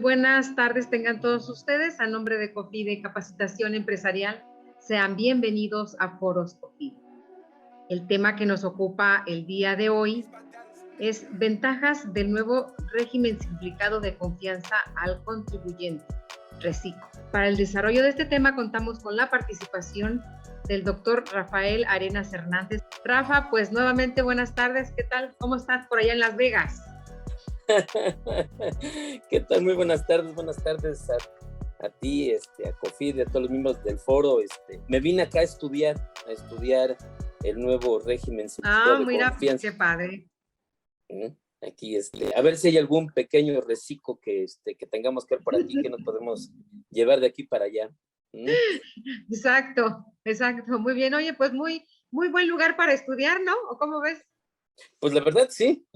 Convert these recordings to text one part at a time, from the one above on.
buenas tardes tengan todos ustedes. A nombre de COFIDE Capacitación Empresarial, sean bienvenidos a Foros COFIDE. El tema que nos ocupa el día de hoy es ventajas del nuevo régimen simplificado de confianza al contribuyente, RECICO. Para el desarrollo de este tema contamos con la participación del doctor Rafael Arenas Hernández. Rafa, pues nuevamente buenas tardes. ¿Qué tal? ¿Cómo estás por allá en Las Vegas? ¿Qué tal? Muy buenas tardes a ti, a COFIDE, a todos los miembros del foro. Me vine acá a estudiar el nuevo régimen simplificado de confianza. Qué padre. Aquí, a ver si hay algún pequeño reciclo que tengamos que ver por aquí, que nos podemos llevar de aquí para allá. Exacto, muy bien. Oye, pues muy buen lugar para estudiar, ¿no? ¿O cómo ves? Pues la verdad sí,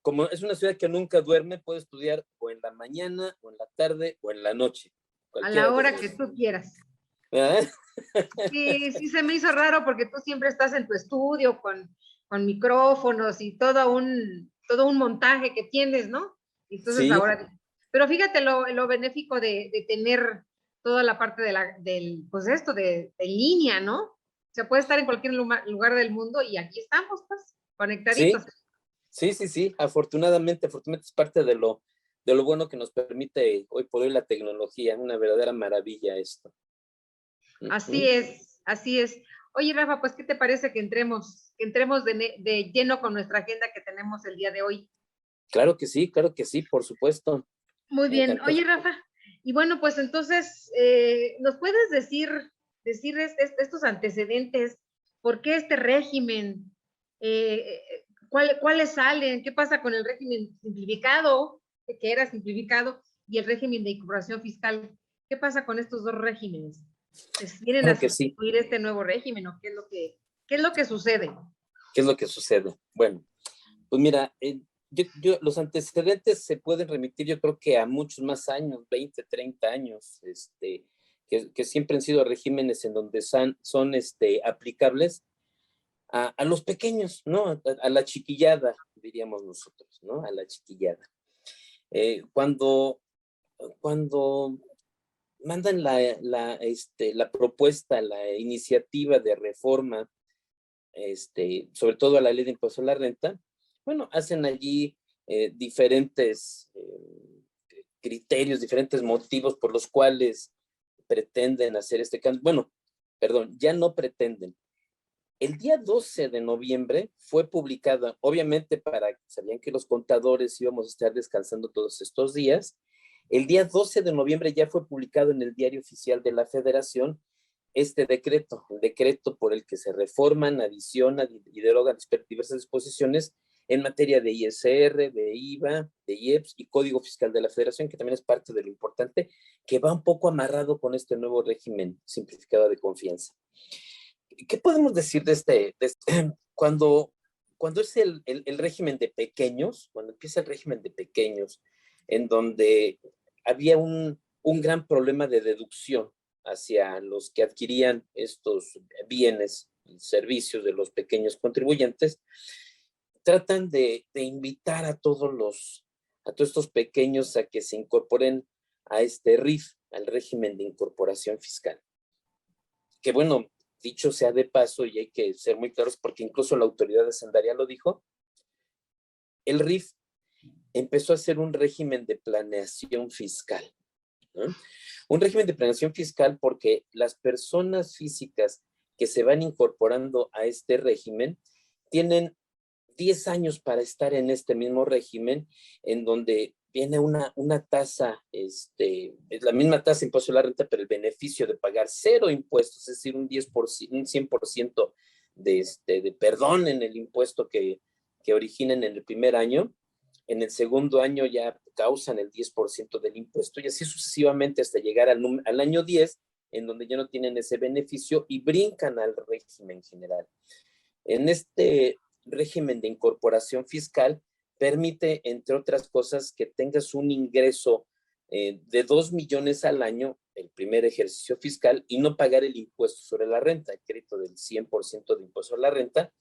como es una ciudad que nunca duerme, puedo estudiar o en la mañana, o en la tarde, o en la noche. A la hora que tú quieras. ¿Ah? Sí, se me hizo raro porque tú siempre estás en tu estudio con micrófonos y todo un montaje que tienes, ¿no? Entonces Sí. ahora, pero fíjate lo benéfico de tener toda la parte de línea, ¿no? O sea, puede estar en cualquier lugar del mundo y aquí estamos, pues, conectaditos. Sí. Afortunadamente es parte de lo bueno que nos permite hoy por hoy la tecnología, una verdadera maravilla esto. Así es. Oye, Rafa, pues, ¿qué te parece que entremos de lleno con nuestra agenda que tenemos el día de hoy? Claro que sí, por supuesto. Muy bien. Oye, Rafa, y bueno, pues entonces, ¿nos puedes decir estos antecedentes? ¿Por qué este régimen? ¿Cuáles salen? ¿Qué pasa con el régimen simplificado, que era simplificado, y el régimen de incorporación fiscal? ¿Qué pasa con estos dos regímenes? ¿Vienen a sustituir este nuevo régimen o qué es lo que sucede? ¿Qué es lo que sucede? Bueno, pues mira, los antecedentes se pueden remitir, yo creo que a muchos más años, 20, 30 años, que siempre han sido regímenes en donde son aplicables a los pequeños, ¿no? A la chiquillada, diríamos nosotros, ¿no? A la chiquillada. Cuando mandan la propuesta, la iniciativa de reforma, sobre todo a la ley de impuesto a la renta, bueno, hacen allí diferentes criterios, diferentes motivos por los cuales pretenden hacer este cambio. Bueno, perdón, ya no pretenden. El día 12 de noviembre fue publicada, obviamente sabían que los contadores íbamos a estar descansando todos estos días. El día 12 de noviembre ya fue publicado en el Diario Oficial de la Federación este decreto, el decreto por el que se reforman, adicionan y derogan diversas disposiciones en materia de ISR, de IVA, de IEPS y Código Fiscal de la Federación, que también es parte de lo importante, que va un poco amarrado con este nuevo régimen simplificado de confianza. ¿Qué podemos decir de cuando es el régimen de pequeños, cuando empieza el régimen de pequeños, en donde había un gran problema de deducción hacia los que adquirían estos bienes y servicios de los pequeños contribuyentes, tratan de invitar a todos estos pequeños a que se incorporen a este RIF, al régimen de incorporación fiscal. Que bueno, dicho sea de paso, y hay que ser muy claros porque incluso la autoridad hacendaria lo dijo, el RIF empezó a ser un régimen de planeación fiscal, ¿no? Un régimen de planeación fiscal porque las personas físicas que se van incorporando a este régimen tienen 10 años para estar en este mismo régimen, en donde viene una tasa, es la misma tasa de impuesto a la renta, pero el beneficio de pagar cero impuestos, es decir, un 10%, un 100% de perdón en el impuesto que originen en el primer año. En el segundo año ya causan el 10% del impuesto y así sucesivamente hasta llegar al año 10, en donde ya no tienen ese beneficio y brincan al régimen general. En este régimen de incorporación fiscal permite, entre otras cosas, que tengas un ingreso de 2 millones al año el primer ejercicio fiscal y no pagar el impuesto sobre la renta, el crédito del 100% de impuesto a la renta.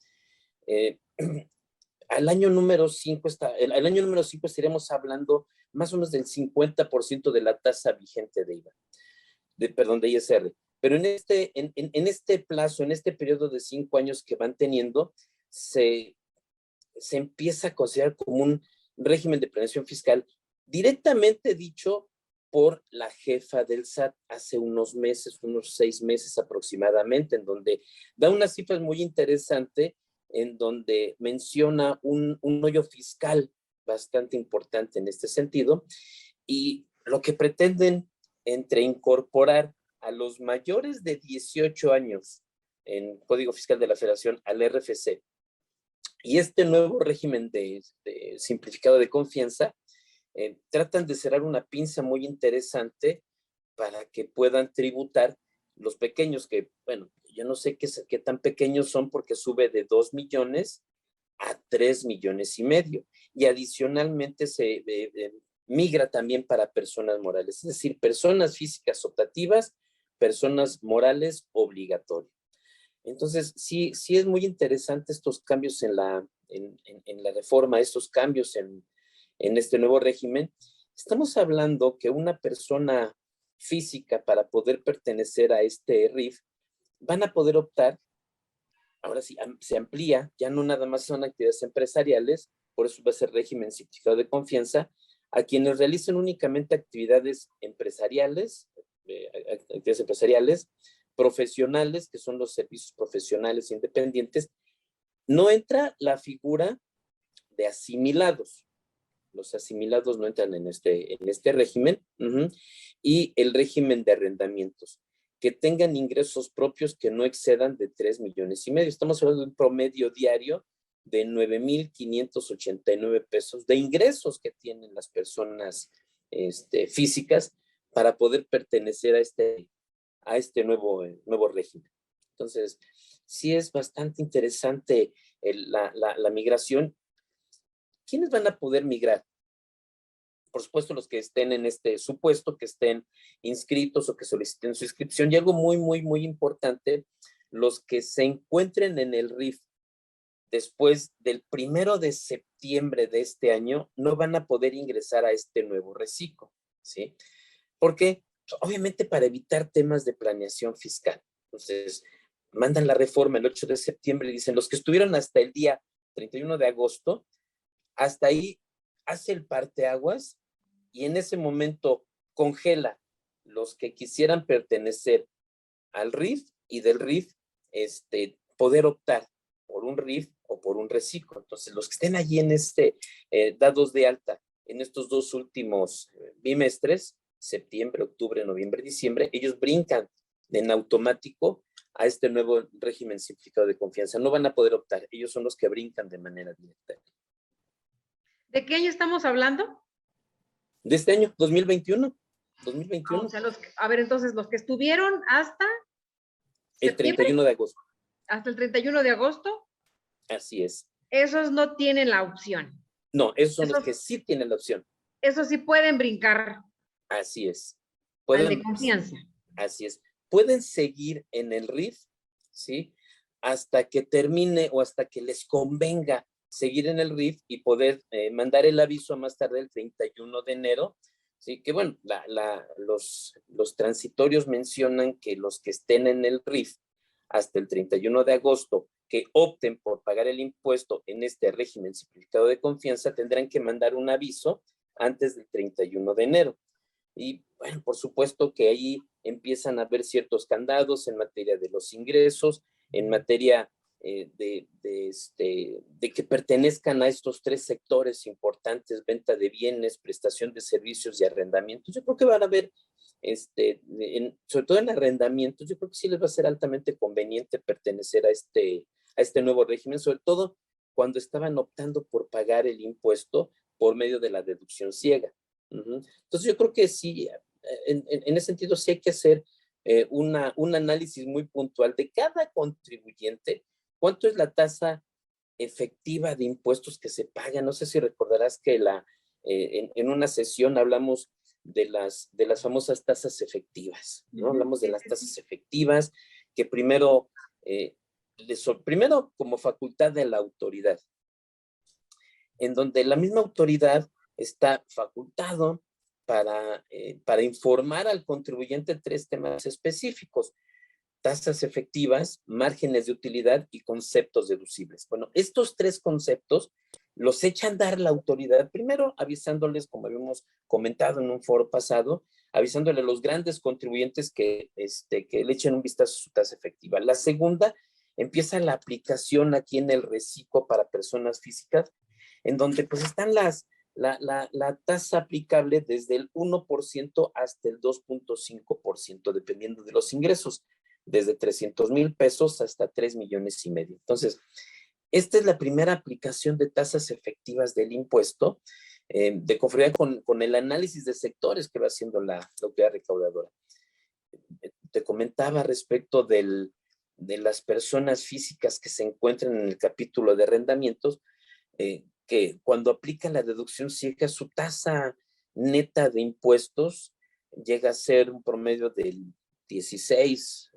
al año número 5 al año número 5 estaríamos hablando más o menos del 50% de la tasa vigente de IVA, perdón, de ISR. Pero en este plazo, en este periodo de 5 años que van teniendo, se empieza a considerar como un régimen de planeación fiscal directamente dicho por la jefa del SAT hace unos meses, unos 6 meses aproximadamente, en donde da unas cifras muy interesantes, en donde menciona un hoyo fiscal bastante importante en este sentido, y lo que pretenden entre incorporar a los mayores de 18 años en Código Fiscal de la Federación al RFC, y este nuevo régimen de simplificado de confianza, tratan de cerrar una pinza muy interesante para que puedan tributar los pequeños, que, bueno, yo no sé qué tan pequeños son, porque sube de 2 millones a 3 millones y medio. Y adicionalmente se migra también para personas morales, es decir, personas físicas optativas, personas morales obligatorias. Entonces, sí es muy interesante estos cambios en la reforma, estos cambios en este nuevo régimen. Estamos hablando que una persona física, para poder pertenecer a este RIF, van a poder optar, ahora sí, se amplía, ya no nada más son actividades empresariales, por eso va a ser régimen simplificado de confianza, a quienes realicen únicamente actividades empresariales, profesionales, que son los servicios profesionales independientes. No entra la figura de asimilados. Los asimilados no entran en este régimen. Y el régimen de arrendamientos, que tengan ingresos propios que no excedan de 3 millones y medio. Estamos hablando de un promedio diario de 9,589 pesos de ingresos que tienen las personas físicas para poder pertenecer a este nuevo régimen. Entonces, sí es bastante interesante la migración. ¿Quiénes van a poder migrar? Por supuesto, los que estén en este supuesto, que estén inscritos o que soliciten su inscripción. Y algo muy, muy, muy importante, los que se encuentren en el RIF después del 1 de septiembre de este año no van a poder ingresar a este nuevo reciclo, ¿sí? ¿Por qué? Obviamente para evitar temas de planeación fiscal. Entonces, mandan la reforma el 8 de septiembre y dicen, los que estuvieron hasta el día 31 de agosto, hasta ahí hace el parteaguas, y en ese momento congela los que quisieran pertenecer al RIF, y del RIF poder optar por un RIF o por un reciclo. Entonces, los que estén allí en dados de alta en estos 2 últimos bimestres, septiembre, octubre, noviembre, diciembre, ellos brincan en automático a este nuevo régimen simplificado de confianza. No van a poder optar, ellos son los que brincan de manera directa. ¿De qué año estamos hablando? De este año, 2021. 2021. O sea, a ver, entonces, los que estuvieron hasta el 31 de agosto. Hasta el 31 de agosto. Así es. Esos no tienen la opción. No, esos son los que sí tienen la opción. Esos sí pueden brincar. Así es. Al de confianza. Así es. Pueden seguir en el RIF, ¿sí? Hasta que termine o hasta que les convenga seguir en el RIF y poder mandar el aviso más tarde el 31 de enero. Sí, que bueno, los transitorios mencionan que los que estén en el RIF hasta el 31 de agosto, que opten por pagar el impuesto en este régimen simplificado de confianza, tendrán que mandar un aviso antes del 31 de enero. Y bueno, por supuesto que ahí empiezan a haber ciertos candados en materia de los ingresos, en materia de que pertenezcan a estos 3 sectores importantes: venta de bienes, prestación de servicios y arrendamientos. Yo creo que van a haber, sobre todo en arrendamientos, yo creo que sí les va a ser altamente conveniente pertenecer a este nuevo régimen, sobre todo cuando estaban optando por pagar el impuesto por medio de la deducción ciega. Entonces yo creo que sí, en ese sentido sí hay que hacer un análisis muy puntual de cada contribuyente. ¿Cuánto es la tasa efectiva de impuestos que se paga? No sé si recordarás que en una sesión hablamos de las famosas tasas efectivas, ¿no? Hablamos de las tasas efectivas, que primero como facultad de la autoridad, en donde la misma autoridad está facultado para informar al contribuyente 3 temas específicos: tasas efectivas, márgenes de utilidad y conceptos deducibles. Bueno, estos 3 conceptos los echa a andar la autoridad, primero avisándoles, como habíamos comentado en un foro pasado, avisándole a los grandes contribuyentes que le echen un vistazo a su tasa efectiva. La segunda, empieza la aplicación aquí en el reciclo para personas físicas, en donde pues están la tasa aplicable desde el 1% hasta el 2.5%, dependiendo de los ingresos, desde 300,000 pesos hasta 3,5 millones. Entonces, esta es la primera aplicación de tasas efectivas del impuesto, de conformidad con el análisis de sectores que va haciendo la autoridad recaudadora. Te comentaba respecto de las personas físicas que se encuentran en el capítulo de arrendamientos, que cuando aplican la deducción ciega, su tasa neta de impuestos llega a ser un promedio del 16,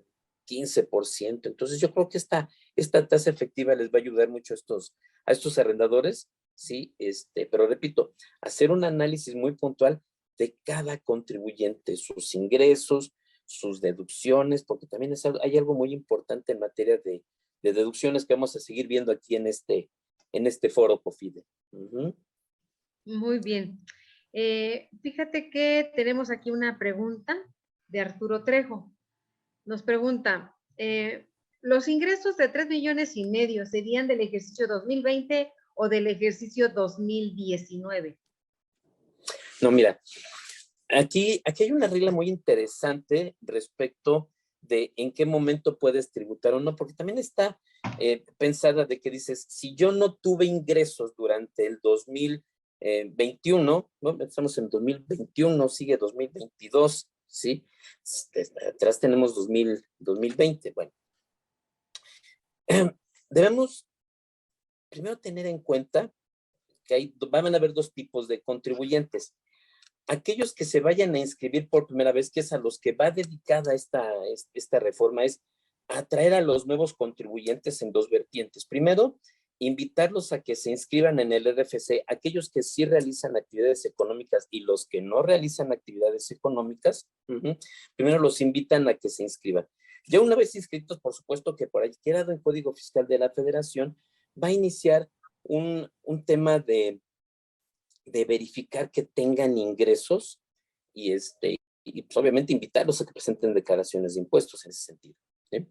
15%. Entonces yo creo que esta tasa efectiva les va a ayudar mucho a estos arrendadores, ¿sí? Pero repito, hacer un análisis muy puntual de cada contribuyente, sus ingresos, sus deducciones, porque también hay algo muy importante en materia de deducciones que vamos a seguir viendo aquí en este foro COFIDE. Muy bien. Fíjate que tenemos aquí una pregunta de Arturo Trejo. Nos pregunta, ¿los ingresos de 3,5 millones serían del ejercicio 2020 o del ejercicio 2019? No, mira, aquí hay una regla muy interesante respecto de en qué momento puedes tributar o no, porque también está pensada de que dices, si yo no tuve ingresos durante el 2021, ¿no? Estamos en 2021, sigue 2022, ¿sí? Atrás tenemos 2020. Bueno, debemos primero tener en cuenta que van a haber 2 tipos de contribuyentes. Aquellos que se vayan a inscribir por primera vez, que es a los que va dedicada esta reforma, es atraer a los nuevos contribuyentes en 2 vertientes. Primero, invitarlos a que se inscriban en el RFC, aquellos que sí realizan actividades económicas y los que no realizan actividades económicas, primero los invitan a que se inscriban. Ya una vez inscritos, por supuesto que por ahí quedado el Código Fiscal de la Federación, va a iniciar un tema de verificar que tengan ingresos y pues obviamente invitarlos a que presenten declaraciones de impuestos en ese sentido, ¿sí?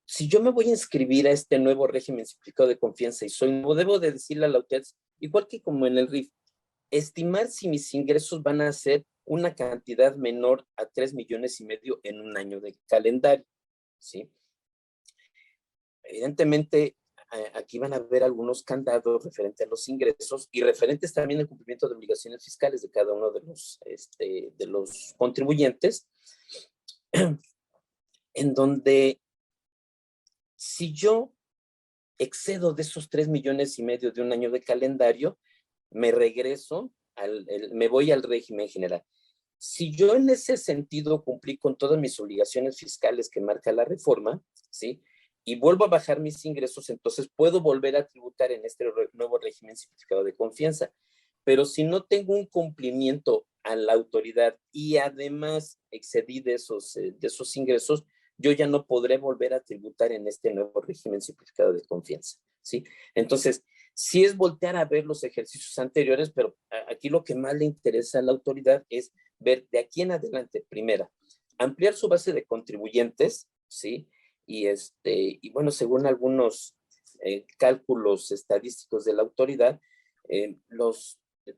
Si yo me voy a inscribir a este nuevo régimen simplificado de confianza y soy nuevo, debo de decirle a la autoridad, igual que como en el RIF, estimar si mis ingresos van a ser una cantidad menor a 3,5 millones en un año de calendario, ¿sí? Evidentemente, aquí van a haber algunos candados referentes a los ingresos y referentes también al cumplimiento de obligaciones fiscales de cada uno de los contribuyentes, en donde si yo excedo de esos 3,5 millones de un año de calendario, me regreso, me voy al régimen general. Si yo en ese sentido cumplí con todas mis obligaciones fiscales que marca la reforma, ¿sí? Y vuelvo a bajar mis ingresos, entonces puedo volver a tributar en este nuevo régimen simplificado de confianza. Pero si no tengo un cumplimiento a la autoridad y además excedí de esos ingresos, yo ya no podré volver a tributar en este nuevo régimen simplificado de confianza, ¿sí? Entonces, sí es voltear a ver los ejercicios anteriores, pero aquí lo que más le interesa a la autoridad es ver de aquí en adelante, primera, ampliar su base de contribuyentes, ¿sí? Y bueno, según algunos cálculos estadísticos de la autoridad,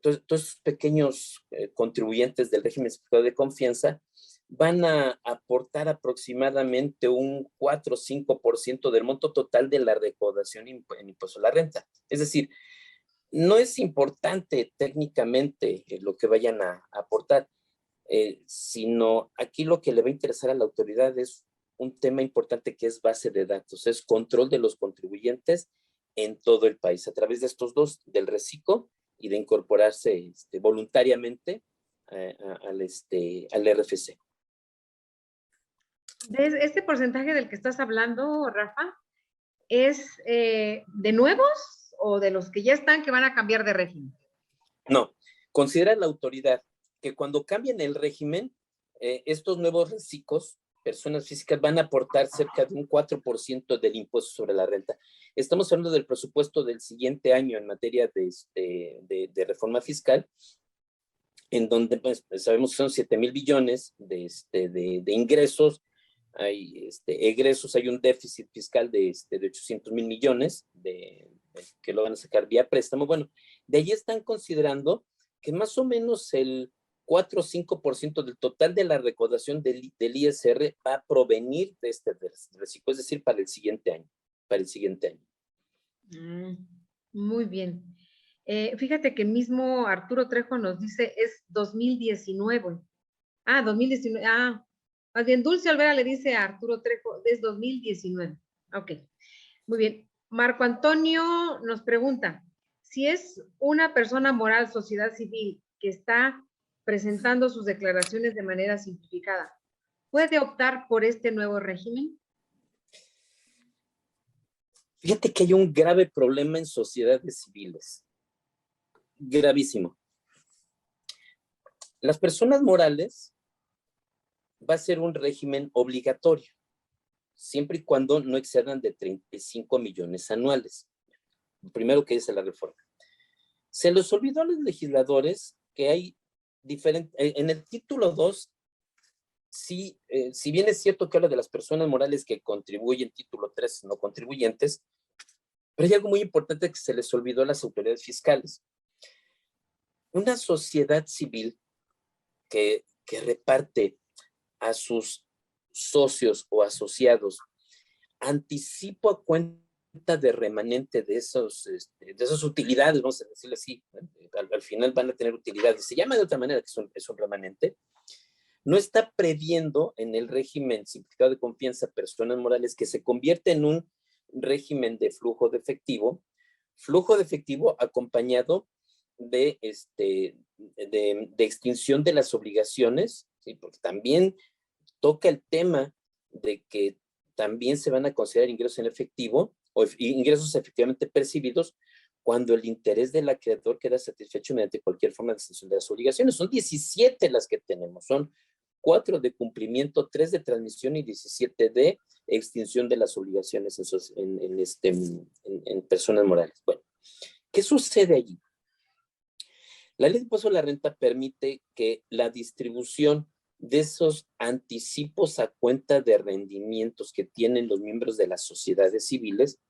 todos esos pequeños contribuyentes del régimen simplificado de confianza van a aportar aproximadamente un 4 o 5% del monto total de la recaudación en impuesto a la renta. Es decir, no es importante técnicamente lo que vayan a aportar, sino aquí lo que le va a interesar a la autoridad es un tema importante que es base de datos, es control de los contribuyentes en todo el país, a través de estos 2, del reciclo y de incorporarse voluntariamente al RFC. De este porcentaje del que estás hablando, Rafa, ¿es de nuevos o de los que ya están que van a cambiar de régimen? No, considera la autoridad que cuando cambien el régimen, estos nuevos reciclos, personas físicas, van a aportar cerca de un 4% del impuesto sobre la renta. Estamos hablando del presupuesto del siguiente año en materia de reforma fiscal, en donde pues, sabemos que son 7,000 billones de ingresos, hay egresos, hay un déficit fiscal de 800,000 millones que lo van a sacar vía préstamo. Bueno, de ahí están considerando que más o menos el 4 o 5% del total de la recaudación del ISR va a provenir de este reciclo, es decir, para el siguiente año. Muy bien. Fíjate que mismo Arturo Trejo nos dice es 2019. 2019. Más bien Dulce Olvera le dice a Arturo Trejo, es 2019. Ok, muy bien. Marco Antonio nos pregunta, si es una persona moral, sociedad civil, que está presentando sus declaraciones de manera simplificada, ¿puede optar por este nuevo régimen? Fíjate que hay un grave problema en sociedades civiles. Gravísimo. Las personas morales va a ser un régimen obligatorio, siempre y cuando no excedan de 35 millones anuales. Primero que dice la reforma. Se les olvidó a los legisladores que hay en el título 2, si bien es cierto que habla de las personas morales que contribuyen, título 3, no contribuyentes, pero hay algo muy importante que se les olvidó a las autoridades fiscales. Una sociedad civil que reparte a sus socios o asociados anticipo a cuenta de remanente de esas utilidades, vamos a decirlo así, al final van a tener utilidades, se llama de otra manera que es un remanente, no está previendo en el régimen simplificado de confianza personas morales que se convierte en un régimen de flujo de efectivo acompañado de extinción de las obligaciones, ¿sí? Porque también toca el tema de que también se van a considerar ingresos en efectivo o ingresos efectivamente percibidos cuando el interés del acreedor queda satisfecho mediante cualquier forma de extinción de las obligaciones. Son 17 las que tenemos, son 4 de cumplimiento, 3 de transmisión y 17 de extinción de las obligaciones en personas morales. Bueno, ¿qué sucede allí? La ley de impuesto a la renta permite que la distribución de esos anticipos a cuenta de rendimientos que tienen los miembros de las sociedades civiles,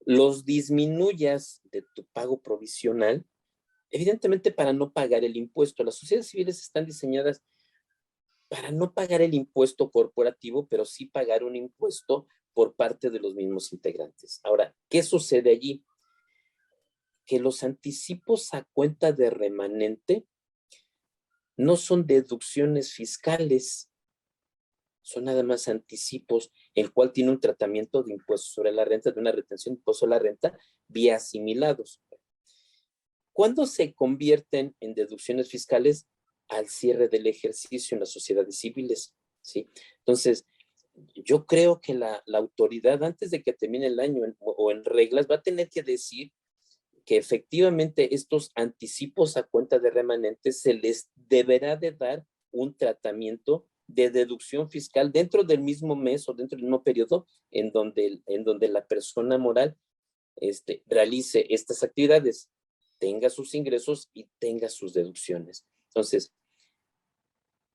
los disminuyas de tu pago provisional, evidentemente para no pagar el impuesto. Las sociedades civiles están diseñadas para no pagar el impuesto corporativo, pero sí pagar un impuesto por parte de los mismos integrantes. Ahora, ¿qué sucede allí? Que los anticipos a cuenta de remanente no son deducciones fiscales, son nada más anticipos, el cual tiene un tratamiento de impuesto sobre la renta, de una retención de impuesto sobre la renta, vía asimilados. ¿Cuándo se convierten en deducciones fiscales? Al cierre del ejercicio en las sociedades civiles, ¿sí? Entonces, yo creo que la autoridad, antes de que termine el año o en reglas, va a tener que decir que efectivamente estos anticipos a cuenta de remanentes se les deberá de dar un tratamiento de deducción fiscal dentro del mismo mes o dentro del mismo periodo en donde la persona moral realice estas actividades, tenga sus ingresos y tenga sus deducciones. Entonces,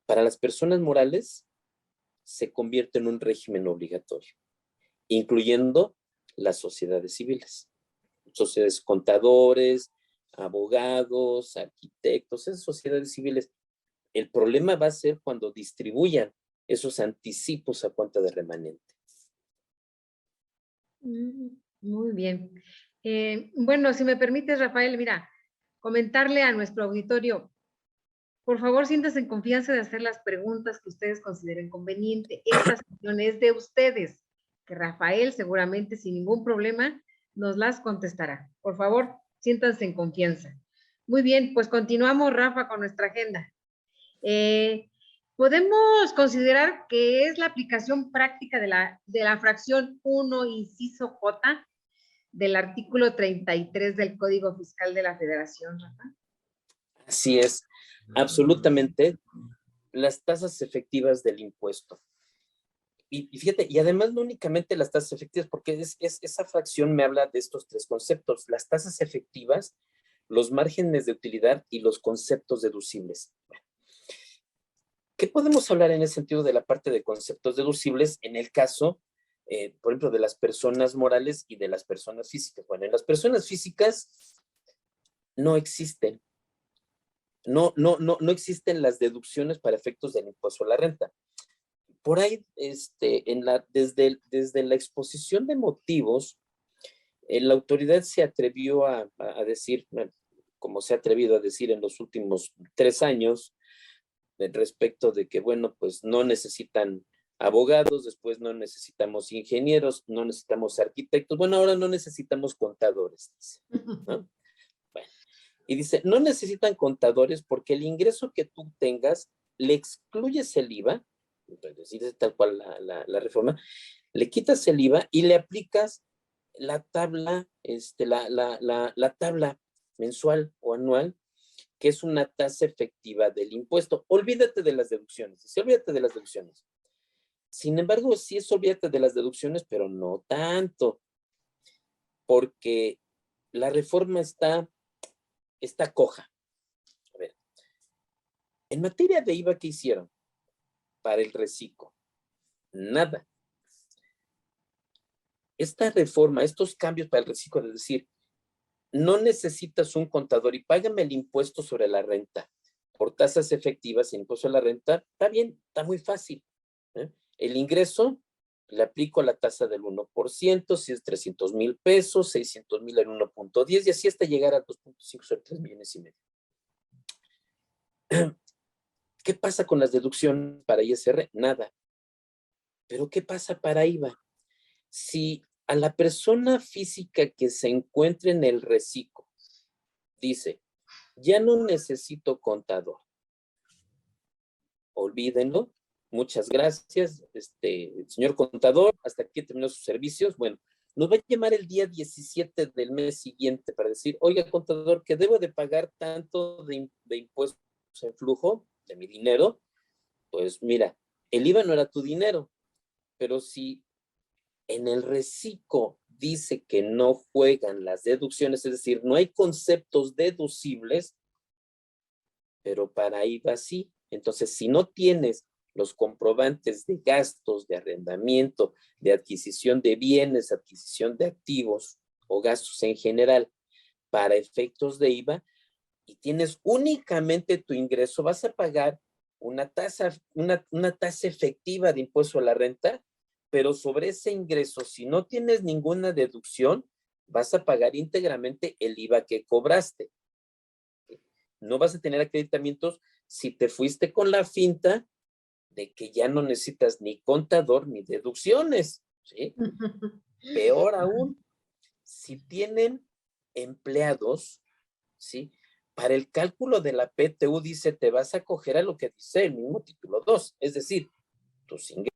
para las personas morales se convierte en un régimen obligatorio, incluyendo las sociedades civiles. Sociedades contadores, abogados, arquitectos, esas sociedades civiles. El problema va a ser cuando distribuyan esos anticipos a cuenta de remanente. Muy bien. Bueno, si me permites, Rafael, mira, comentarle a nuestro auditorio, por favor, siéntanse en confianza de hacer las preguntas que ustedes consideren conveniente. Esta sesión es de ustedes, que Rafael seguramente sin ningún problema nos las contestará. Por favor, siéntanse en confianza. Muy bien, pues continuamos, Rafa, con nuestra agenda. Podemos considerar que es la aplicación práctica de la fracción 1, inciso J, del artículo 33 del Código Fiscal de la Federación, Rafa. Así es, absolutamente, las tasas efectivas del impuesto. Y fíjate, y además no únicamente las tasas efectivas, porque esa fracción me habla de estos tres conceptos: las tasas efectivas, los márgenes de utilidad y los conceptos deducibles. ¿Qué podemos hablar en ese sentido de la parte de conceptos deducibles en el caso, por ejemplo, de las personas morales y de las personas físicas? Bueno, en las personas físicas no existen. No existen las deducciones para efectos del impuesto a la renta. Por ahí, desde la exposición de motivos, la autoridad se atrevió a decir, como se ha atrevido a decir en los últimos 3 años, respecto de que, bueno, pues no necesitan abogados, después no necesitamos ingenieros, no necesitamos arquitectos, bueno, ahora no necesitamos contadores, ¿no? Bueno, y dice, no necesitan contadores porque el ingreso que tú tengas le excluyes el IVA, entonces dice tal cual la reforma, le quitas el IVA y le aplicas la tabla, la tabla mensual o anual, que es una tasa efectiva del impuesto. Olvídate de las deducciones, sí, olvídate de las deducciones. Sin embargo, sí es olvídate de las deducciones, pero no tanto, porque la reforma está coja. A ver, en materia de IVA, ¿qué hicieron para el reciclo? Nada. Esta reforma, estos cambios para el reciclo, es decir, no necesitas un contador y págame el impuesto sobre la renta por tasas efectivas, impuesto a la renta, está bien, está muy fácil. El ingreso, le aplico la tasa del 1%, si es 300,000 pesos, 600,000 en 1.10 y así hasta llegar a 2.5 sobre 3 millones y medio. ¿Qué pasa con las deducciones para ISR? Nada. Pero ¿qué pasa para IVA? Si a la persona física que se encuentre en el reciclo dice, ya no necesito contador, olvídenlo, muchas gracias, señor contador, hasta aquí terminó sus servicios. Bueno, nos va a llamar el día 17 del mes siguiente para decir, oiga, contador, que debo de pagar tanto de impuestos en flujo de mi dinero. Pues mira, el IVA no era tu dinero, pero si en el reciclo dice que no juegan las deducciones, es decir, no hay conceptos deducibles, pero para IVA sí. Entonces, si no tienes los comprobantes de gastos, de arrendamiento, de adquisición de bienes, adquisición de activos o gastos en general para efectos de IVA y tienes únicamente tu ingreso, vas a pagar una tasa efectiva de impuesto a la renta, pero sobre ese ingreso, si no tienes ninguna deducción, vas a pagar íntegramente el IVA que cobraste. No vas a tener acreditamientos si te fuiste con la finta de que ya no necesitas ni contador ni deducciones, ¿sí? Peor aún, si tienen empleados, ¿sí? Para el cálculo de la PTU dice, te vas a acoger a lo que dice el mismo título 2, es decir, tus ingresos,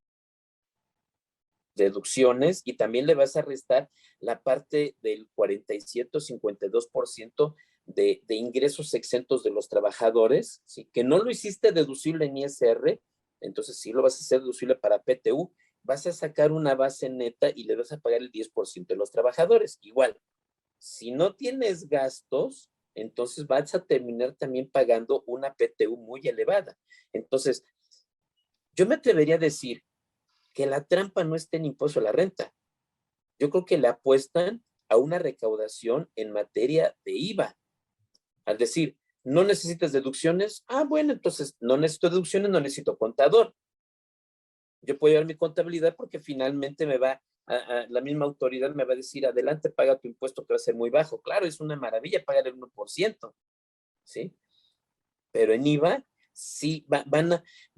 deducciones, y también le vas a restar la parte del 47 o 52% de ingresos exentos de los trabajadores, ¿sí? Que no lo hiciste deducible en ISR, entonces sí lo vas a hacer deducible para PTU, vas a sacar una base neta y le vas a pagar el 10% de los trabajadores. Igual, si no tienes gastos, entonces vas a terminar también pagando una PTU muy elevada. Entonces, yo me atrevería a decir que la trampa no está en impuesto a la renta. Yo creo que le apuestan a una recaudación en materia de IVA. Al decir, no necesitas deducciones, bueno, entonces no necesito deducciones, no necesito contador. Yo puedo llevar mi contabilidad porque finalmente la misma autoridad me va a decir, adelante, paga tu impuesto que va a ser muy bajo. Claro, es una maravilla pagar el 1%, ¿sí? Pero en IVA, sí,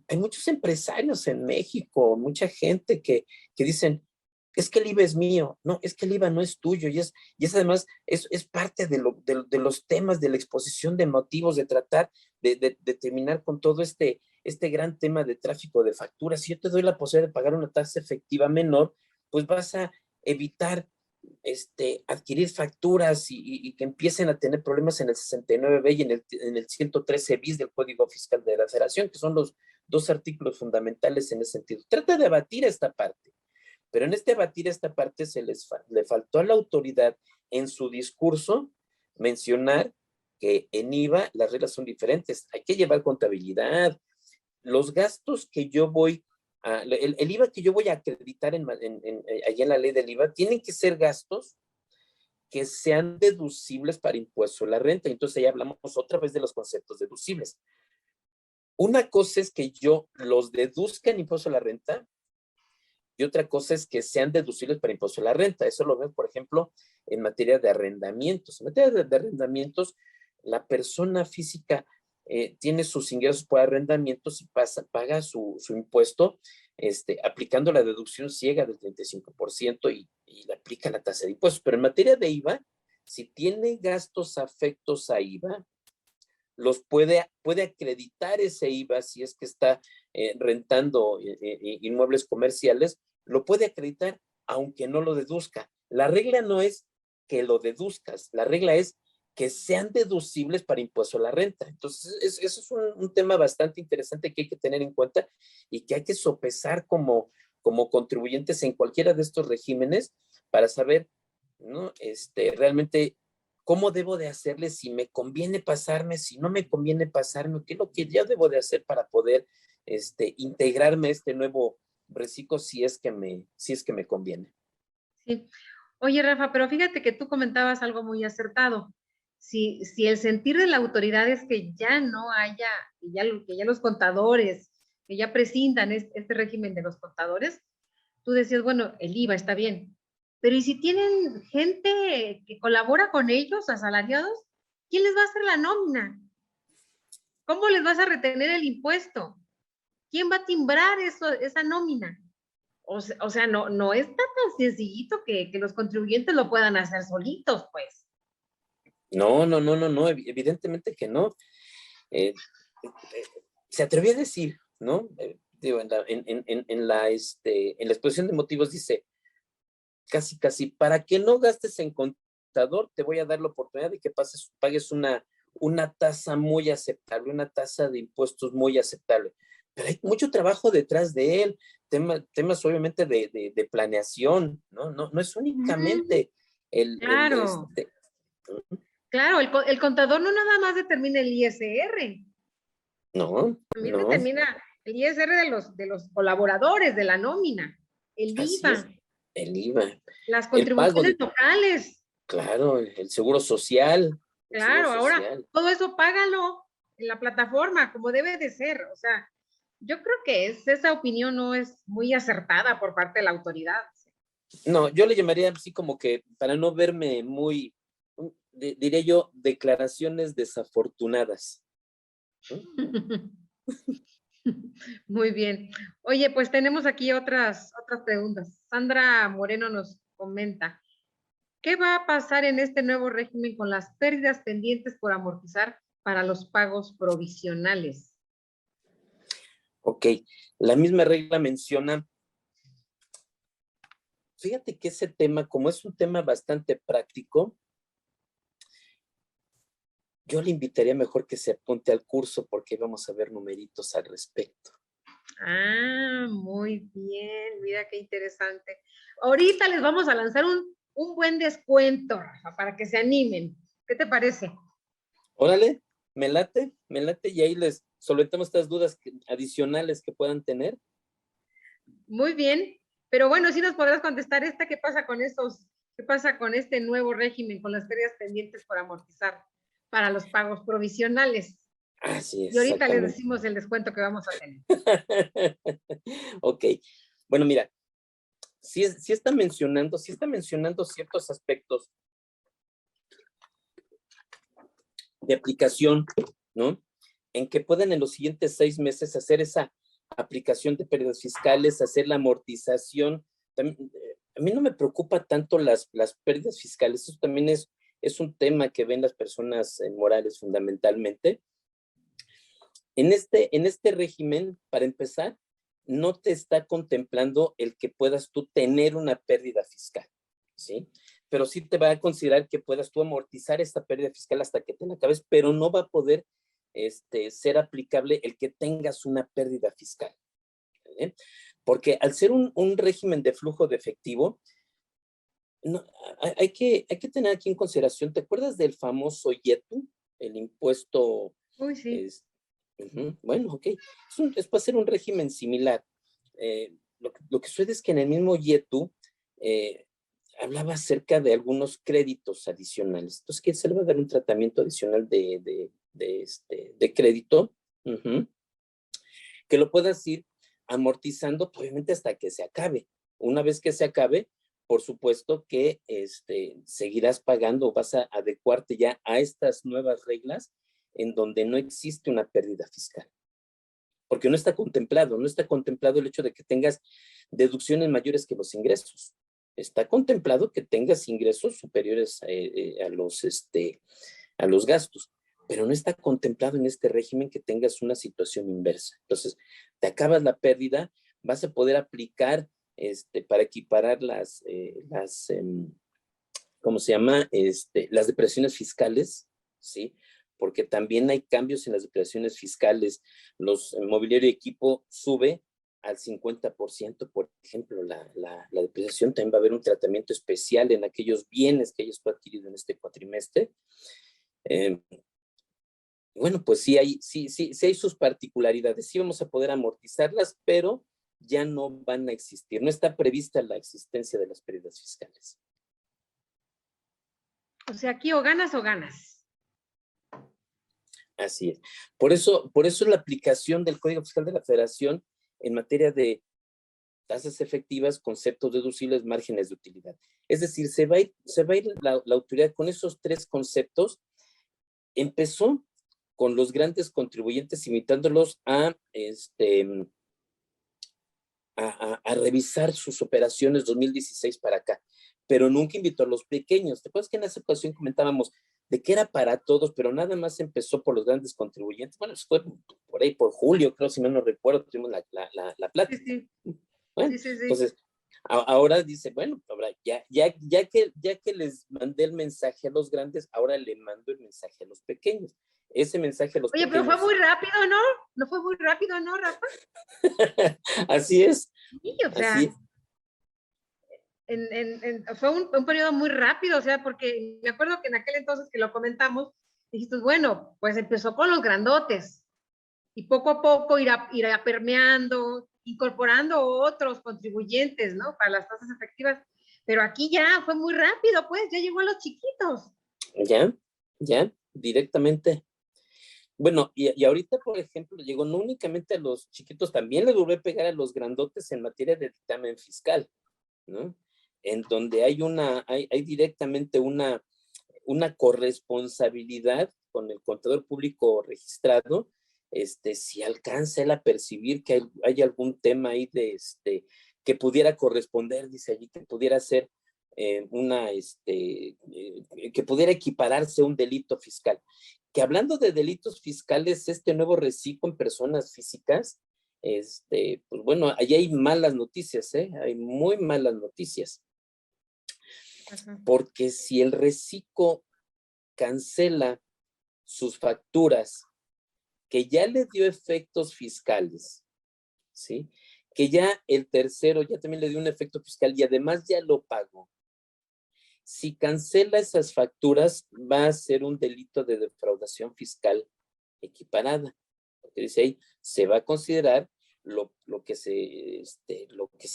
hay muchos empresarios en México, mucha gente que dicen, es que el IVA es mío. No, es que el IVA no es tuyo. Y es además, es parte de los temas de la exposición de motivos, de tratar de terminar con todo este este gran tema de tráfico de facturas. Si yo te doy la posibilidad de pagar una tasa efectiva menor, pues vas a evitar adquirir facturas y que empiecen a tener problemas en el 69B y en el 113 bis del Código Fiscal de la Federación, que son los dos artículos fundamentales en ese sentido. Trata de abatir esta parte, pero en abatir esta parte le faltó a la autoridad en su discurso mencionar que en IVA las reglas son diferentes. Hay que llevar contabilidad. Los gastos que yo voy el IVA que yo voy a acreditar allá en la ley del IVA, tienen que ser gastos que sean deducibles para impuesto a la renta. Entonces ya hablamos otra vez de los conceptos deducibles. Una cosa es que yo los deduzca en impuesto a la renta y otra cosa es que sean deducibles para impuesto a la renta. Eso lo vemos, por ejemplo, en materia de arrendamientos. En materia de arrendamientos, la persona física tiene sus ingresos por arrendamientos y paga su impuesto aplicando la deducción ciega del 35% y le aplica la tasa de impuestos. Pero en materia de IVA, si tiene gastos afectos a IVA, los puede acreditar ese IVA si es que está rentando inmuebles comerciales, lo puede acreditar aunque no lo deduzca. La regla no es que lo deduzcas, la regla es que sean deducibles para impuesto a la renta. Entonces, eso es un tema bastante interesante que hay que tener en cuenta y que hay que sopesar como contribuyentes en cualquiera de estos regímenes para saber, ¿no? Realmente cómo debo de hacerle, si me conviene pasarme, si no me conviene pasarme, qué es lo que ya debo de hacer para poder integrarme a este nuevo reciclo si es que me conviene. Sí. Oye, Rafa, pero fíjate que tú comentabas algo muy acertado. Si el sentir de la autoridad es que ya no haya, que ya los contadores, que ya prescindan este régimen de los contadores, tú decías, bueno, el IVA está bien, pero ¿y si tienen gente que colabora con ellos, asalariados? ¿Quién les va a hacer la nómina? ¿Cómo les vas a retener el impuesto? ¿Quién va a timbrar esa nómina? O sea, no es tan sencillito que los contribuyentes lo puedan hacer solitos, pues. No, evidentemente que no. Se atrevió a decir, ¿no? Digo, en la exposición de motivos dice, casi, para que no gastes en contador, te voy a dar la oportunidad de que pagues una tasa muy aceptable, una tasa de impuestos muy aceptable. Pero hay mucho trabajo detrás de él, temas obviamente de planeación, ¿no? No es únicamente Claro. Claro, el contador no nada más determina el ISR. No. También determina el ISR de los colaboradores de la nómina, el IVA. Es, el IVA. Las contribuciones locales. Claro, el seguro social. Claro, ahora todo eso págalo en la plataforma, como debe de ser. O sea, yo creo que esa opinión no es muy acertada por parte de la autoridad. No, yo le llamaría así como que, para no verme muy, diré yo, declaraciones desafortunadas. Muy bien. Oye, pues tenemos aquí otras preguntas. Sandra Moreno nos comenta, ¿qué va a pasar en este nuevo régimen con las pérdidas pendientes por amortizar para los pagos provisionales? Ok, la misma regla menciona, fíjate que ese tema, como es un tema bastante práctico, yo le invitaría mejor que se apunte al curso porque vamos a ver numeritos al respecto. Ah, muy bien, mira qué interesante. Ahorita les vamos a lanzar un buen descuento, Rafa, para que se animen. ¿Qué te parece? Órale, me late, y ahí les solventamos estas dudas adicionales que puedan tener. Muy bien, pero bueno, sí nos podrás contestar ¿qué pasa con qué pasa con este nuevo régimen, con las pérdidas pendientes por amortizar para los pagos provisionales? Así es. Y ahorita les decimos el descuento que vamos a tener. Ok, bueno, mira, sí está mencionando ciertos aspectos de aplicación, ¿no? En que pueden en los siguientes 6 meses hacer esa aplicación de pérdidas fiscales, hacer la amortización. También, a mí no me preocupa tanto las pérdidas fiscales, eso también es un tema que ven las personas morales fundamentalmente, En este régimen, para empezar, no te está contemplando el que puedas tú tener una pérdida fiscal, ¿sí? Pero sí te va a considerar que puedas tú amortizar esta pérdida fiscal hasta que te la acabes, pero no va a poder ser aplicable el que tengas una pérdida fiscal, ¿eh? Porque al ser un régimen de flujo de efectivo, no, hay que tener aquí en consideración, ¿te acuerdas del famoso IETU? El impuesto, Uy, sí. es, bueno, ok, es para ser un régimen similar. Lo que sucede es que en el mismo IETU hablaba acerca de algunos créditos adicionales. Entonces, que se le va a dar un tratamiento adicional de crédito, que lo puedas ir amortizando, pues, obviamente, hasta que se acabe. Una vez que se acabe, por supuesto que seguirás pagando, vas a adecuarte ya a estas nuevas reglas en donde no existe una pérdida fiscal. Porque no está contemplado el hecho de que tengas deducciones mayores que los ingresos. Está contemplado que tengas ingresos superiores a los gastos, pero no está contemplado en este régimen que tengas una situación inversa. Entonces, te acabas la pérdida, vas a poder aplicar para equiparar ¿cómo se llama? Las depresiones fiscales, ¿sí? Porque también hay cambios en las depresiones fiscales. El mobiliario y equipo sube al 50%, por ejemplo, la depreciación. También va a haber un tratamiento especial en aquellos bienes que hayas adquirido en este cuatrimestre. Bueno, pues sí hay sus particularidades. Sí vamos a poder amortizarlas, pero ya no van a existir. No está prevista la existencia de las pérdidas fiscales. O sea, aquí o ganas o ganas. Así es. Por eso la aplicación del Código Fiscal de la Federación en materia de tasas efectivas, conceptos deducibles, márgenes de utilidad. Es decir, se va a ir la autoridad con esos tres conceptos. Empezó con los grandes contribuyentes, invitándolos a revisar sus operaciones 2016 para acá, pero nunca invitó a los pequeños. ¿Te acuerdas que en esa ocasión comentábamos de que era para todos, pero nada más empezó por los grandes contribuyentes? Bueno, fue por ahí, por julio, creo, si mal no recuerdo, tuvimos la plática. Sí, sí. Bueno, Sí. entonces, ahora dice, bueno, ahora ya que les mandé el mensaje a los grandes, ahora le mando el mensaje a los pequeños. Ese mensaje a los Oye, pequeños. pero fue muy rápido, ¿no? ¿No fue muy rápido, no, Rafa? Así es. Sí, o sea, Así fue un periodo muy rápido, o sea, porque me acuerdo que en aquel entonces que lo comentamos, dijiste, bueno, pues empezó con los grandotes y poco a poco irá permeando, incorporando otros contribuyentes, ¿no? Para las tasas efectivas. Pero aquí ya fue muy rápido, pues, ya llegó a los chiquitos. Ya, directamente. Bueno, y ahorita, por ejemplo, llegó no únicamente a los chiquitos, también le volvió a pegar a los grandotes en materia de dictamen fiscal, ¿no? En donde hay directamente una corresponsabilidad con el contador público registrado, si alcanza él a percibir que hay algún tema ahí que pudiera corresponder, dice allí, que pudiera ser que pudiera equipararse a un delito fiscal. Que hablando de delitos fiscales, este nuevo reciclo en personas físicas, pues bueno, allí hay malas noticias, hay muy malas noticias. Ajá. Porque si el reciclo cancela sus facturas, que ya le dio efectos fiscales, ¿sí? Que ya el tercero ya también le dio un efecto fiscal y además ya lo pagó. Si cancela esas facturas, va a ser un delito de defraudación fiscal equiparada. Porque dice ahí, se va a considerar lo que se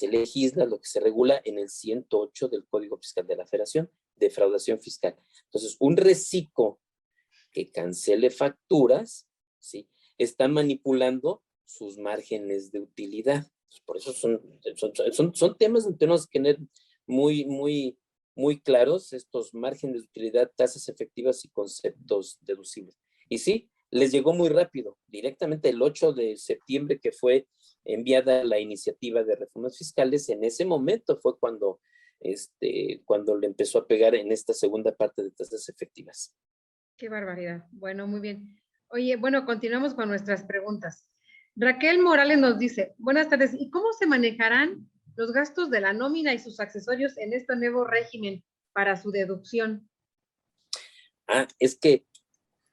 legisla, lo que se regula en el 108 del Código Fiscal de la Federación, defraudación fiscal. Entonces, un reciclo que cancele facturas, ¿sí? Está manipulando sus márgenes de utilidad. Por eso son temas que tenemos que tener muy claros, estos márgenes de utilidad, tasas efectivas y conceptos deducibles. Y sí, les llegó muy rápido, directamente el 8 de septiembre que fue enviada la iniciativa de reformas fiscales, en ese momento fue cuando le empezó a pegar en esta segunda parte de tasas efectivas. Qué barbaridad. Bueno, muy bien. Oye, bueno, continuamos con nuestras preguntas. Raquel Morales nos dice, buenas tardes, ¿y cómo se manejarán los gastos de la nómina y sus accesorios en este nuevo régimen para su deducción? Es que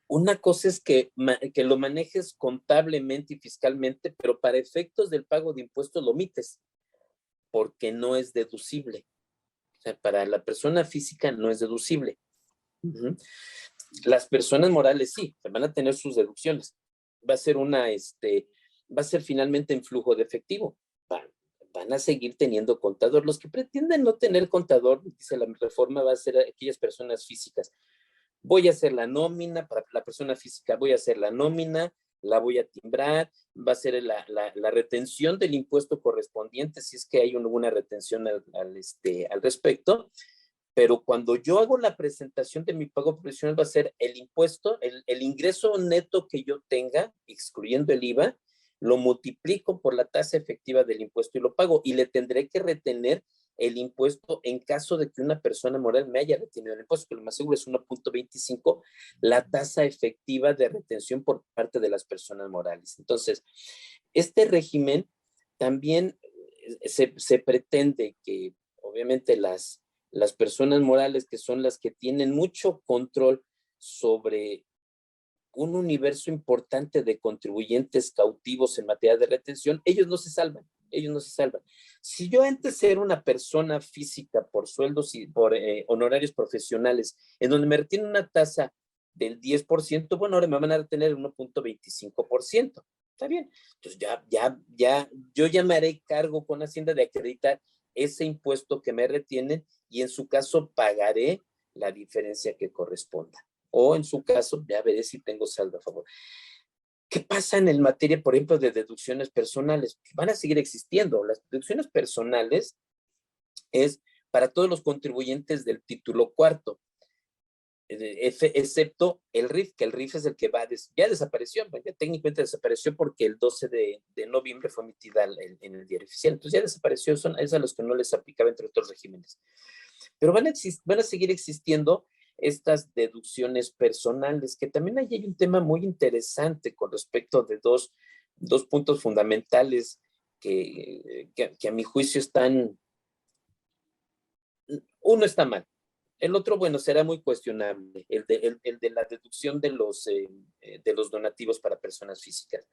una cosa es que lo manejes contablemente y fiscalmente, pero para efectos del pago de impuestos lo omites, porque no es deducible. O sea, para la persona física no es deducible. Uh-huh. Las personas morales sí, van a tener sus deducciones. Va a ser va a ser finalmente en flujo de efectivo. Van a seguir teniendo contador. Los que pretenden no tener contador, dice la reforma, va a ser aquellas personas físicas. Voy a hacer la nómina, para la persona física voy a hacer la nómina, la voy a timbrar, va a ser la retención del impuesto correspondiente, si es que hay alguna retención al respecto, pero cuando yo hago la presentación de mi pago provisional va a ser el impuesto, el ingreso neto que yo tenga, excluyendo el IVA, lo multiplico por la tasa efectiva del impuesto y lo pago, y le tendré que retener el impuesto en caso de que una persona moral me haya retenido el impuesto, que lo más seguro es 1.25, la tasa efectiva de retención por parte de las personas morales. Entonces, este régimen también se pretende que obviamente las personas morales, que son las que tienen mucho control sobre un universo importante de contribuyentes cautivos en materia de retención, ellos no se salvan. Si yo antes era una persona física por sueldos y por honorarios profesionales, en donde me retienen una tasa del 10%, bueno, ahora me van a retener 1.25%. Está bien. Entonces yo ya me haré cargo con Hacienda de acreditar ese impuesto que me retienen y en su caso pagaré la diferencia que corresponda. O en su caso, ya veré si tengo saldo a favor. ¿Qué pasa en el materia, por ejemplo, de deducciones personales? Van a seguir existiendo. Las deducciones personales es para todos los contribuyentes del título cuarto, excepto el RIF, que el RIF es el que ya desapareció, ya técnicamente desapareció porque el 12 de noviembre fue emitida en el diario oficial. Entonces ya desapareció, es a los que no les aplicaba entre otros regímenes. Pero van a seguir existiendo estas deducciones personales, que también ahí hay un tema muy interesante con respecto de dos puntos fundamentales que a mi juicio uno está mal, el otro, bueno, será muy cuestionable, el de la deducción de los donativos para personas físicas.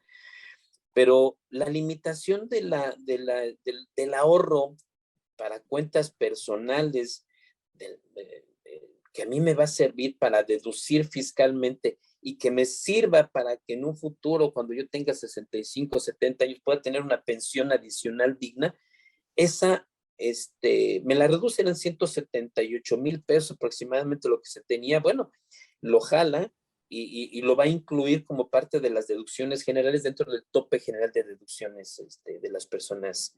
Pero la limitación del ahorro para cuentas personales, que a mí me va a servir para deducir fiscalmente y que me sirva para que en un futuro, cuando yo tenga 65, 70 años, pueda tener una pensión adicional digna, esa me la reducen en 178,000 pesos aproximadamente lo que se tenía. Bueno, lo jala y lo va a incluir como parte de las deducciones generales dentro del tope general de deducciones de las personas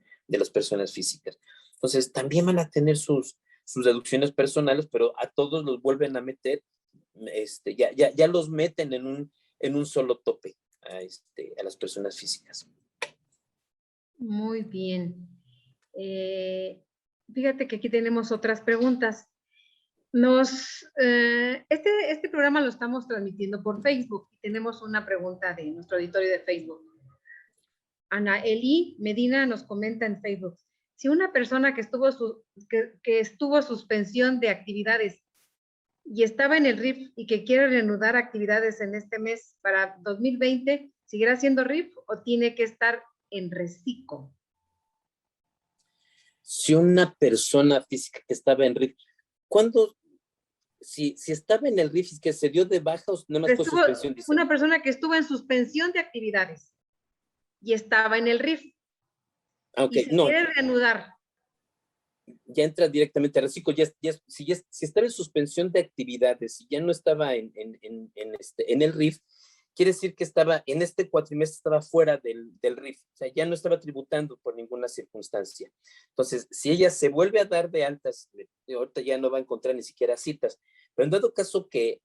físicas. Entonces, también van a tener sus deducciones personales, pero a todos los vuelven a meter, ya los meten en un solo tope a las personas físicas. Muy bien. Fíjate que aquí tenemos otras preguntas. Este programa lo estamos transmitiendo por Facebook y tenemos una pregunta de nuestro auditorio de Facebook. Ana Eli Medina nos comenta en Facebook: si una persona que estuvo suspensión de actividades y estaba en el RIF y que quiere reanudar actividades en este mes para 2020, ¿seguirá siendo RIF o tiene que estar en reciclo? Si una persona física que estaba en RIF, ¿cuándo? Si estaba en el RIF, es que se dio de baja o nada más fue suspensión. Dice. Una persona que estuvo en suspensión de actividades y estaba en el RIF. Okay, y se quiere reanudar. Ya entra directamente a reciclo. Si estaba en suspensión de actividades y ya no estaba en el RIF, quiere decir que estaba en este cuatrimestre, estaba fuera del RIF, o sea, ya no estaba tributando por ninguna circunstancia. Entonces, si ella se vuelve a dar de altas, ahorita ya no va a encontrar ni siquiera citas, pero en dado caso que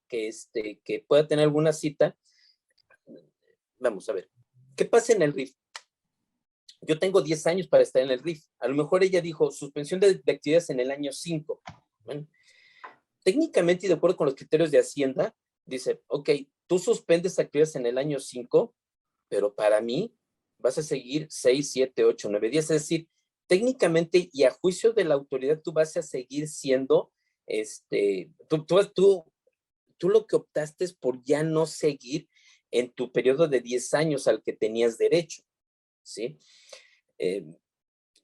pueda tener alguna cita, vamos a ver, ¿qué pasa en el RIF? Yo tengo 10 años para estar en el RIF. A lo mejor ella dijo suspensión de actividades en el año 5. Bueno, técnicamente y de acuerdo con los criterios de Hacienda, dice, ok, tú suspendes actividades en el año 5, pero para mí vas a seguir 6, 7, 8, 9 días. Es decir, técnicamente y a juicio de la autoridad, tú vas a seguir siendo, tú lo que optaste es por ya no seguir en tu periodo de 10 años al que tenías derecho, ¿sí? Eh,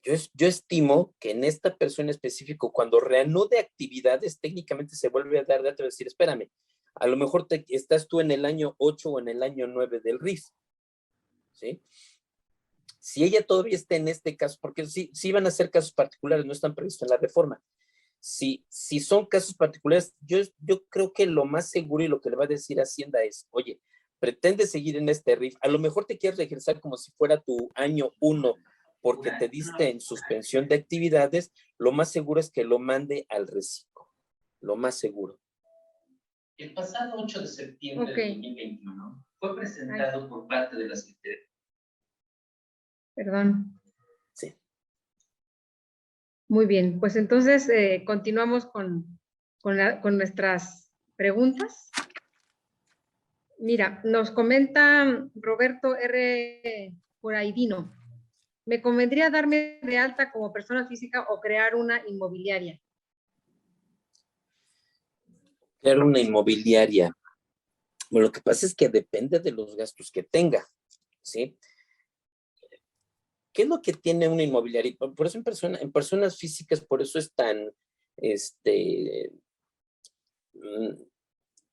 yo estimo que en esta persona específico, cuando reanude actividades, técnicamente se vuelve a dar de decir, espérame, a lo mejor estás tú en el año 8 o en el año 9 del RIF, ¿sí? Si ella todavía está en este caso, porque sí van a ser casos particulares, no están previstos en la reforma. Si son casos particulares, yo creo que lo más seguro y lo que le va a decir Hacienda es, oye, pretendes seguir en este RIF, a lo mejor te quieres regresar como si fuera tu año 1 porque te diste en suspensión de actividades, lo más seguro es que lo mande al reciclo, lo más seguro. El pasado 8 de septiembre de 2021 fue presentado por parte de la Secretaría. Perdón. Sí. Muy bien, pues entonces continuamos con nuestras preguntas. Mira, nos comenta Roberto R. Poraidino. ¿Me convendría darme de alta como persona física o crear una inmobiliaria? Crear una inmobiliaria. Bueno, lo que pasa es que depende de los gastos que tenga, ¿sí? ¿Qué es lo que tiene una inmobiliaria? Por eso en personas físicas, por eso es tan,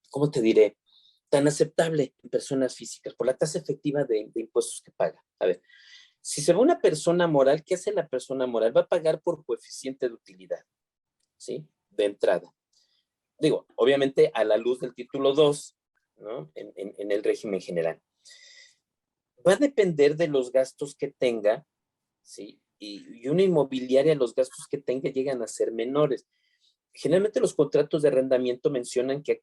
¿cómo te diré? Tan aceptable en personas físicas, por la tasa efectiva de impuestos que paga. A ver, si se va una persona moral, ¿qué hace la persona moral? Va a pagar por coeficiente de utilidad, ¿sí? De entrada. Digo, obviamente a la luz del título 2, ¿no? En el régimen general. Va a depender de los gastos que tenga, ¿sí? Y una inmobiliaria, los gastos que tenga llegan a ser menores. Generalmente los contratos de arrendamiento mencionan que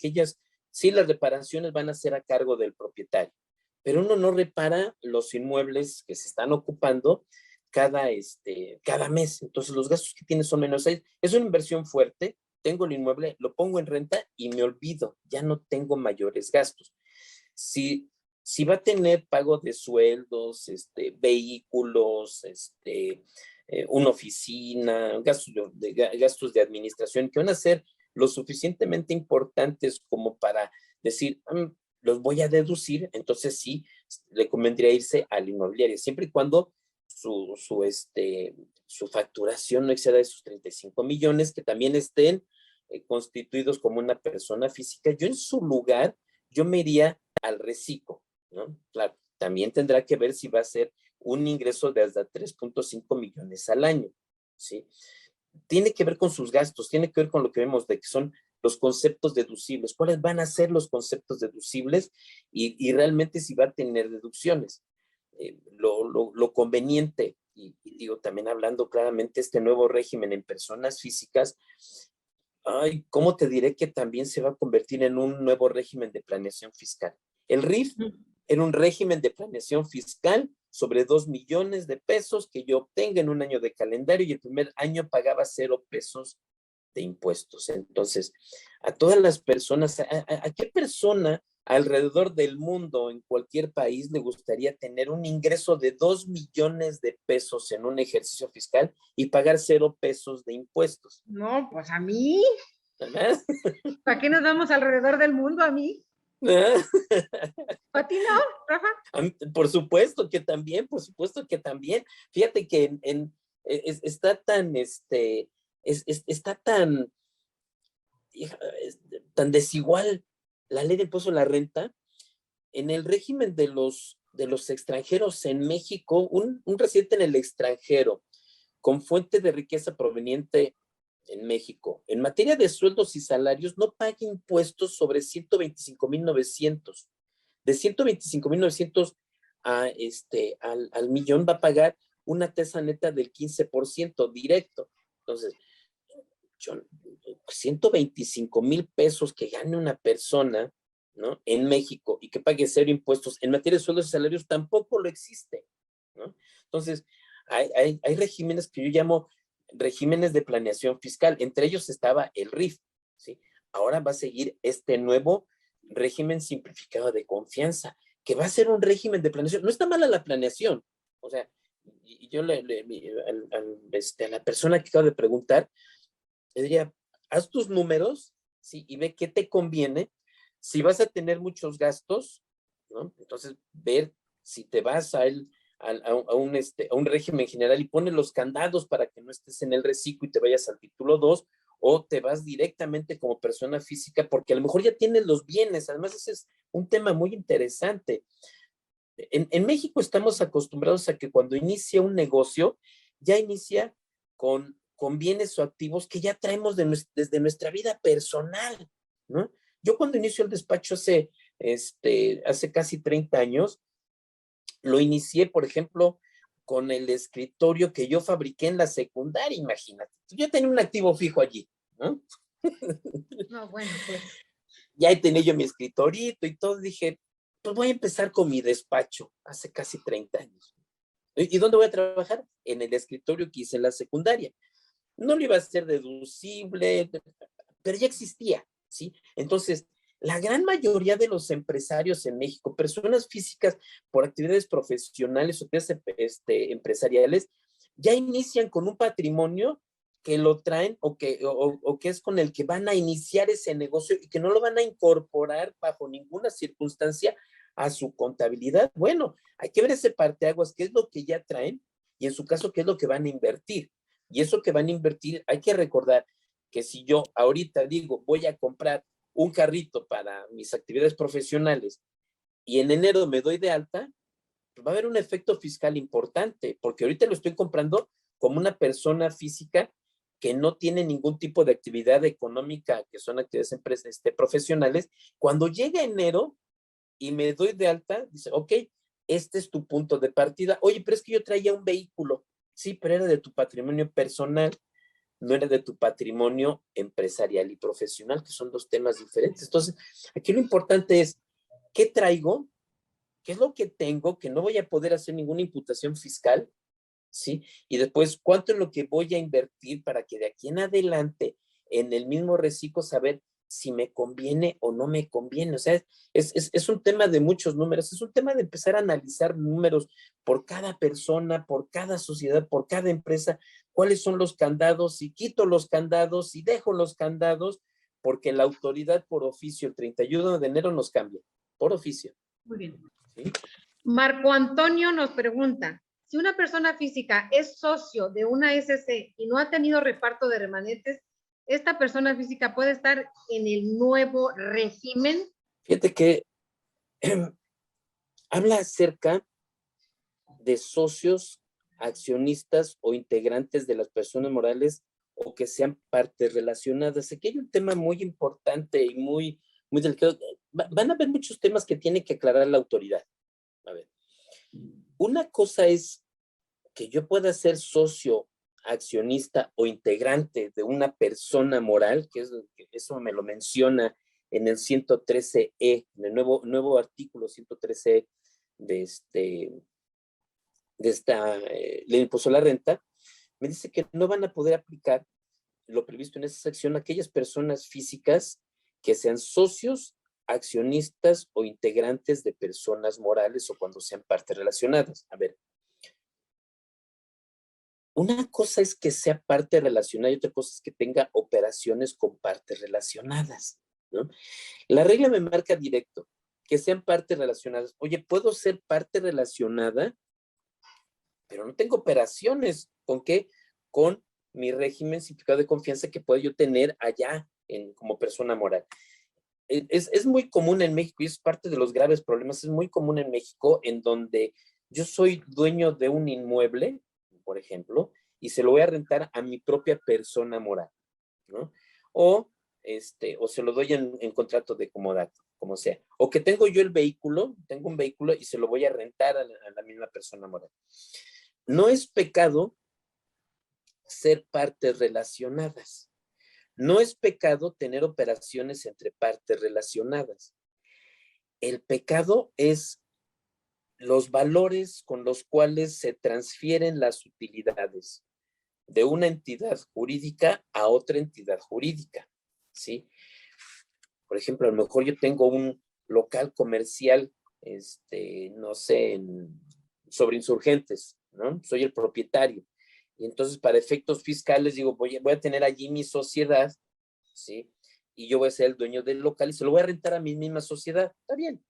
sí, las reparaciones van a ser a cargo del propietario, pero uno no repara los inmuebles que se están ocupando cada mes. Entonces los gastos que tiene son menos. Es una inversión fuerte, tengo el inmueble, lo pongo en renta y me olvido, ya no tengo mayores gastos. Si va a tener pago de sueldos, vehículos, una oficina, gastos de administración que van a ser lo suficientemente importantes como para decir, los voy a deducir, entonces sí, le convendría irse al inmobiliario, siempre y cuando su facturación no exceda de sus 35 millones, que también estén constituidos como una persona física. Yo en su lugar, yo me iría al reciclo, ¿no? Claro, también tendrá que ver si va a ser un ingreso de hasta 3.5 millones al año, ¿sí? Tiene que ver con sus gastos, tiene que ver con lo que vemos de que son los conceptos deducibles, cuáles van a ser los conceptos deducibles y realmente si va a tener deducciones. Lo conveniente, y digo también hablando claramente este nuevo régimen en personas físicas, ¿cómo te diré que también se va a convertir en un nuevo régimen de planeación fiscal? El RIF era un régimen de planeación fiscal sobre 2 millones de pesos que yo obtenga en un año de calendario y el primer año pagaba 0 pesos de impuestos. Entonces, a todas las personas, ¿a qué persona alrededor del mundo, en cualquier país, le gustaría tener un ingreso de 2 millones de pesos en un ejercicio fiscal y pagar 0 pesos de impuestos? No, pues a mí. ¿Verdad? ¿Para qué nos vamos alrededor del mundo a mí? ¿A ti no, Rafa? Por supuesto que también, Fíjate que está tan, está tan desigual la ley del impuesto a la renta. En el régimen de los extranjeros en México, un residente en el extranjero con fuente de riqueza proveniente en México, en materia de sueldos y salarios, no paga impuestos sobre 125,900. De 125,900 al millón va a pagar una tasa neta del 15% directo. Entonces, 125,000 pesos que gane una persona, ¿no? En México y que pague 0 impuestos en materia de sueldos y salarios tampoco lo existe, ¿no? Entonces, hay regímenes que yo llamo regímenes de planeación fiscal. Entre ellos estaba el RIF, ¿sí? Ahora va a seguir este nuevo régimen simplificado de confianza, que va a ser un régimen de planeación. No está mala la planeación. O sea, y yo a la persona que acabo de preguntar, le diría, haz tus números, ¿sí? Y ve qué te conviene. Si vas a tener muchos gastos, ¿no? Entonces, ver si te vas a un régimen general y pones los candados para que no estés en el reciclo y te vayas al título 2, o te vas directamente como persona física, porque a lo mejor ya tienes los bienes. Además, ese es un tema muy interesante. En México estamos acostumbrados a que cuando inicia un negocio, ya inicia con bienes o activos que ya traemos desde nuestra vida personal, ¿no? Yo cuando inicio el despacho hace casi 30 años, lo inicié, por ejemplo, con el escritorio que yo fabriqué en la secundaria, imagínate. Yo tenía un activo fijo allí, ¿no? No, bueno, pues. Ya tenía yo mi escritorito y todo, dije, pues voy a empezar con mi despacho, hace casi 30 años. ¿Y dónde voy a trabajar? En el escritorio que hice en la secundaria. No lo iba a hacer deducible, pero ya existía, ¿sí? Entonces, la gran mayoría de los empresarios en México, personas físicas por actividades profesionales o empresariales, ya inician con un patrimonio que lo traen o que es con el que van a iniciar ese negocio y que no lo van a incorporar bajo ninguna circunstancia a su contabilidad. Bueno, hay que ver ese parteaguas, qué es lo que ya traen y en su caso, qué es lo que van a invertir. Y eso que van a invertir, hay que recordar que si yo ahorita digo, voy a comprar un carrito para mis actividades profesionales y en enero me doy de alta, pues va a haber un efecto fiscal importante, porque ahorita lo estoy comprando como una persona física que no tiene ningún tipo de actividad económica, que son actividades profesionales. Cuando llega enero y me doy de alta, dice, ok, este es tu punto de partida. Oye, pero es que yo traía un vehículo. Sí, pero era de tu patrimonio personal, no era de tu patrimonio empresarial y profesional, que son dos temas diferentes. Entonces, aquí lo importante es, ¿qué traigo? ¿Qué es lo que tengo? Que no voy a poder hacer ninguna imputación fiscal, ¿sí? Y después, ¿cuánto es lo que voy a invertir para que de aquí en adelante, en el mismo reciclo, saber si me conviene o no me conviene? O sea, es un tema de muchos números, es un tema de empezar a analizar números por cada persona, por cada sociedad, por cada empresa, cuáles son los candados, si quito los candados, si dejo los candados, porque la autoridad por oficio el 31 de enero nos cambia, por oficio. Muy bien. ¿Sí? Marco Antonio nos pregunta, si una persona física es socio de una SC y no ha tenido reparto de remanentes, ¿esta persona física puede estar en el nuevo régimen? Fíjate que habla acerca de socios, accionistas o integrantes de las personas morales o que sean partes relacionadas. Aquí hay un tema muy importante y muy delicado. Van a haber muchos temas que tiene que aclarar la autoridad. A ver, una cosa es que yo pueda ser socio, accionista o integrante de una persona moral, que eso me lo menciona en el 113E, en el nuevo artículo 113E de esta ley de impuesto a la renta, me dice que no van a poder aplicar lo previsto en esa sección a aquellas personas físicas que sean socios, accionistas o integrantes de personas morales o cuando sean partes relacionadas. A ver, una cosa es que sea parte relacionada y otra cosa es que tenga operaciones con partes relacionadas, ¿no? La regla me marca directo, que sean partes relacionadas. Oye, ¿puedo ser parte relacionada? Pero no tengo operaciones. ¿Con qué? Con mi régimen simplificado de confianza que puedo yo tener allá como persona moral. Es muy común en México y es parte de los graves problemas. Es muy común en México en donde yo soy dueño de un inmueble, por ejemplo, y se lo voy a rentar a mi propia persona moral, ¿no? O se lo doy en contrato de comodato, como sea. O que tengo yo tengo un vehículo y se lo voy a rentar a la misma persona moral. No es pecado ser partes relacionadas. No es pecado tener operaciones entre partes relacionadas. El pecado es los valores con los cuales se transfieren las utilidades de una entidad jurídica a otra entidad jurídica, ¿sí? Por ejemplo, a lo mejor yo tengo un local comercial, no sé, sobre Insurgentes, ¿no? Soy el propietario. Y entonces, para efectos fiscales, digo, voy a tener allí mi sociedad, ¿sí? Y yo voy a ser el dueño del local y se lo voy a rentar a mi misma sociedad. Está bien.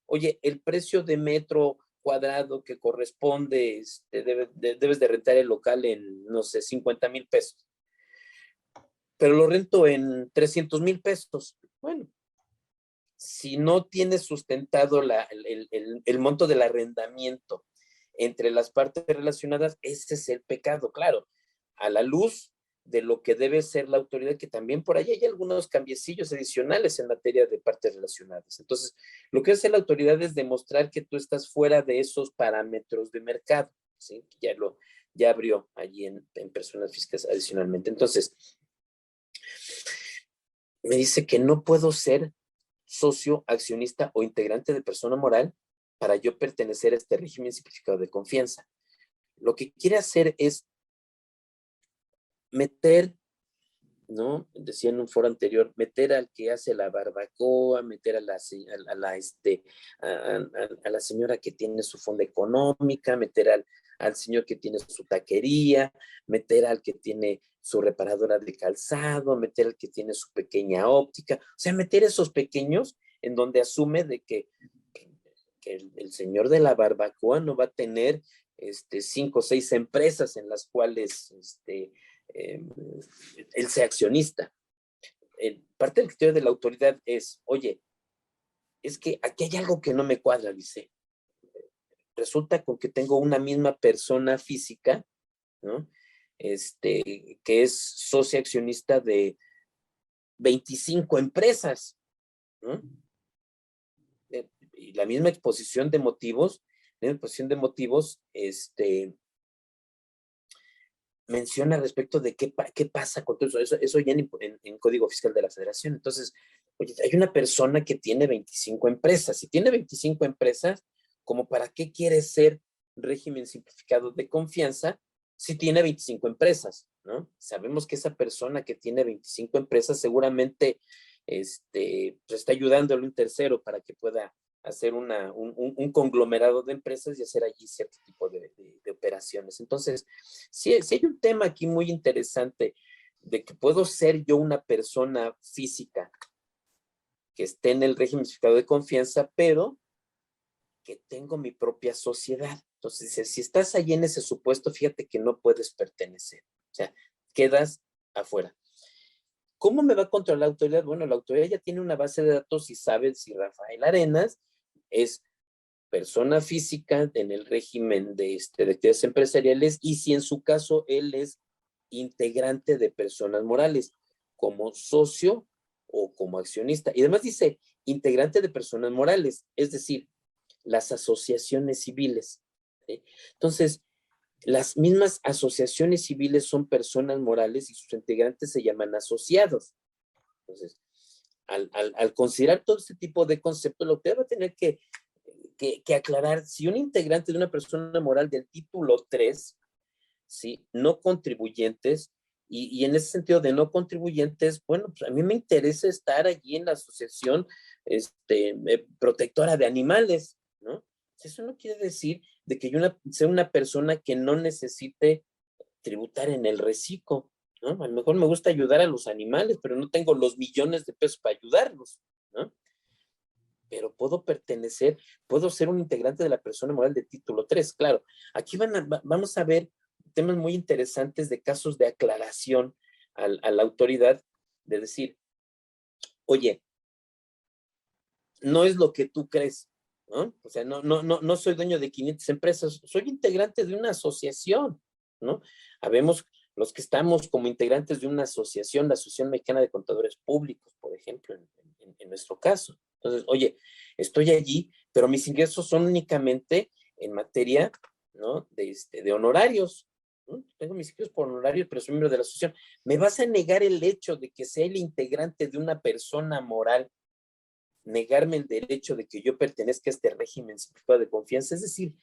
Oye, el precio de metro cuadrado que corresponde, debes de rentar el local en, no sé, 50,000 pesos. Pero lo rento en 300,000 pesos. Bueno, si no tienes sustentado el monto del arrendamiento entre las partes relacionadas, ese es el pecado, claro, a la luz de lo que debe ser la autoridad, que también por ahí hay algunos cambiecillos adicionales en materia de partes relacionadas. Entonces, lo que hace la autoridad es demostrar que tú estás fuera de esos parámetros de mercado, ¿sí? Ya abrió allí en personas físicas adicionalmente. Entonces, me dice que no puedo ser socio, accionista o integrante de persona moral para yo pertenecer a este régimen simplificado de confianza. Lo que quiere hacer es meter, ¿no? Decía en un foro anterior, meter al que hace la barbacoa, meter a la señora que tiene su fonda económica, meter al señor que tiene su taquería, meter al que tiene su reparadora de calzado, meter al que tiene su pequeña óptica, o sea, meter esos pequeños en donde asume de que el señor de la barbacoa no va a tener 5 o 6 empresas en las cuales él sea accionista. Parte del criterio de la autoridad es, oye, es que aquí hay algo que no me cuadra, dice. Resulta con que tengo una misma persona física, ¿no? Que es socia accionista de 25 empresas, ¿no? Y la misma exposición de motivos, menciona respecto de qué pasa con todo eso. Eso ya en Código Fiscal de la Federación. Entonces, oye, hay una persona que tiene 25 empresas. Si tiene 25 empresas, ¿como para qué quiere ser régimen simplificado de confianza si tiene 25 empresas? ¿No? Sabemos que esa persona que tiene 25 empresas seguramente pues está ayudándole un tercero para que pueda hacer un conglomerado de empresas y hacer allí cierto tipo de operaciones. Entonces, sí hay un tema aquí muy interesante de que puedo ser yo una persona física que esté en el régimen simplificado de confianza, pero que tengo mi propia sociedad. Entonces, dice, si estás allí en ese supuesto, fíjate que no puedes pertenecer. O sea, quedas afuera. ¿Cómo me va a controlar la autoridad? Bueno, la autoridad ya tiene una base de datos y sabe si Rafael Arenas es persona física en el régimen de actividades empresariales y si en su caso él es integrante de personas morales, como socio o como accionista. Y además dice integrante de personas morales, es decir, las asociaciones civiles, ¿sí? Entonces, las mismas asociaciones civiles son personas morales y sus integrantes se llaman asociados. Entonces, al considerar todo este tipo de conceptos, lo que va a tener que aclarar, si un integrante de una persona moral del título 3, ¿sí? No contribuyentes, y en ese sentido de no contribuyentes, bueno, pues a mí me interesa estar allí en la asociación protectora de animales, ¿no? Eso no quiere decir de que yo sea una persona que no necesite tributar en el reciclo, ¿no? A lo mejor me gusta ayudar a los animales, pero no tengo los millones de pesos para ayudarlos, ¿no? Pero puedo ser un integrante de la persona moral de título 3, claro. Aquí vamos a ver temas muy interesantes de casos de aclaración a la autoridad, de decir, oye, no es lo que tú crees, ¿no? O sea, no soy dueño de 500 empresas, soy integrante de una asociación, ¿no? Habemos los que estamos como integrantes de una asociación, la Asociación Mexicana de Contadores Públicos, por ejemplo, en nuestro caso. Entonces, oye, estoy allí, pero mis ingresos son únicamente en materia, ¿no? De honorarios, ¿no? Tengo mis ingresos por honorarios, pero soy miembro de la asociación. ¿Me vas a negar el hecho de que sea el integrante de una persona moral, negarme el derecho de que yo pertenezca a este régimen simplificado de confianza? Es decir,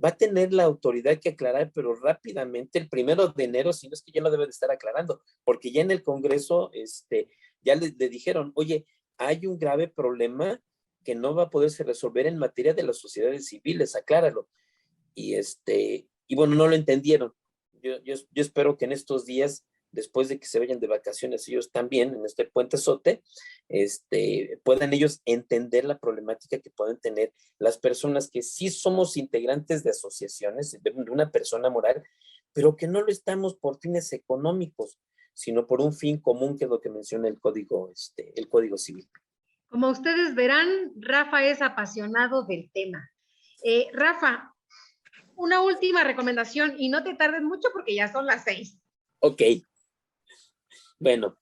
va a tener la autoridad que aclarar, pero rápidamente, el 1 de enero, si no es que ya lo debe de estar aclarando, porque ya en el Congreso ya le dijeron, oye, hay un grave problema que no va a poderse resolver en materia de las sociedades civiles, acláralo. Y bueno, no lo entendieron. Yo espero que en estos días, después de que se vayan de vacaciones ellos también, en este puentezote, puedan ellos entender la problemática que pueden tener las personas que sí somos integrantes de asociaciones, de una persona moral, pero que no lo estamos por fines económicos, sino por un fin común, que es lo que menciona el Código Civil. Como ustedes verán, Rafa es apasionado del tema. Rafa, una última recomendación y no te tardes mucho porque ya son las 6. Ok. Bueno,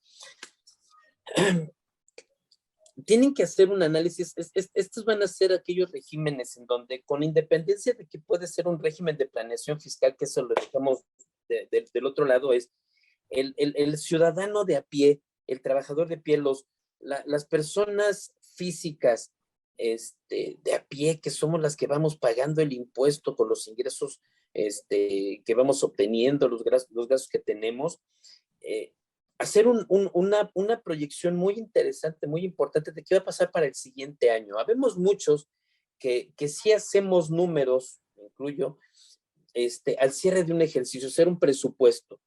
tienen que hacer un análisis. Estos van a ser aquellos regímenes en donde, con independencia de que puede ser un régimen de planeación fiscal, que eso lo dejamos del otro lado, es el ciudadano de a pie, el trabajador de pie, las personas físicas de a pie, que somos las que vamos pagando el impuesto con los ingresos que vamos obteniendo, los gastos que tenemos, hacer una proyección muy interesante, muy importante de qué va a pasar para el siguiente año. Habemos muchos que sí hacemos números, incluyo, al cierre de un ejercicio, hacer un presupuesto.